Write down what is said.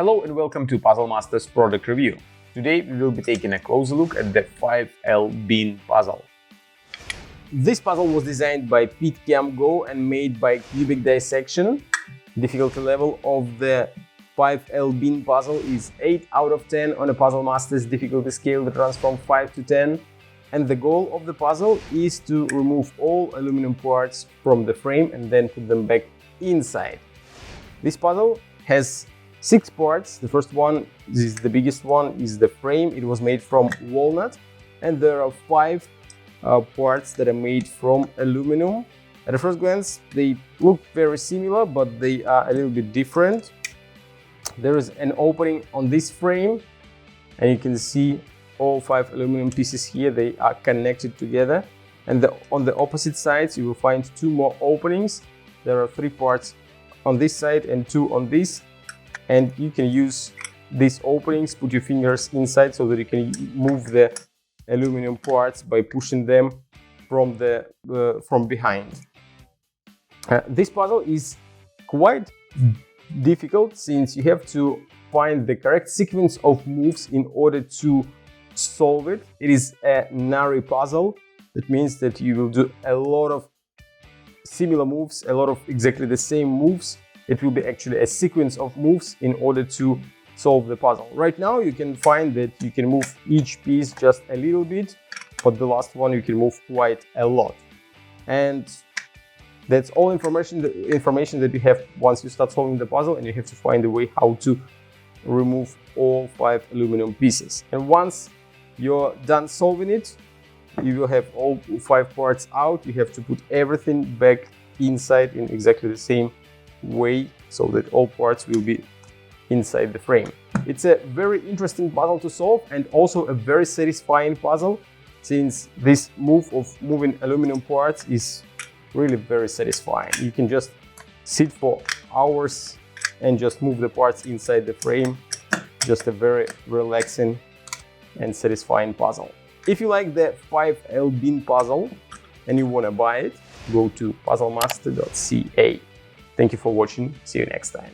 Hello and welcome to Puzzle Masters product review. Today we will be taking a closer look at the 5L Bean puzzle. This puzzle was designed by PitCam Go and made by Cubic Dissection. Difficulty level of the 5L Bean puzzle is 8 out of 10 on a Puzzle Masters difficulty scale that runs from 5 to 10. And the goal of the puzzle is to remove all aluminum parts from the frame and then put them back inside. This puzzle has 6 parts. The first one, this is the biggest one, is the frame. It was made from walnut, and there are 5 parts that are made from aluminum. At the first glance, they look very similar, but they are a little bit different. There is an opening on this frame, and you can see all 5 aluminum pieces here. They are connected together, and on the opposite sides, you will find 2 more openings. There are 3 parts on this side and 2 on this. And you can use these openings, put your fingers inside so that you can move the aluminum parts by pushing them from behind. This puzzle is quite difficult since you have to find the correct sequence of moves in order to solve it. It is a Nari puzzle. That means that you will do a lot of similar moves, a lot of exactly the same moves. It will be actually a sequence of moves in order to solve the puzzle. Right now you can find that you can move each piece just a little bit, but the last one you can move quite a lot. And that's all information that you have once you start solving the puzzle, and you have to find a way how to remove all 5 aluminum pieces. And once you're done solving it, you will have all 5 parts out. You have to put everything back inside in exactly the same way so that all parts will be inside the frame. It's a very interesting puzzle to solve and also a very satisfying puzzle, since this move of moving aluminum parts is really very satisfying. You can just sit for hours and just move the parts inside the frame. Just a very relaxing and satisfying puzzle. If you like the 5L Bean puzzle and you want to buy it, go to puzzlemaster.ca. Thank you for watching. See you next time.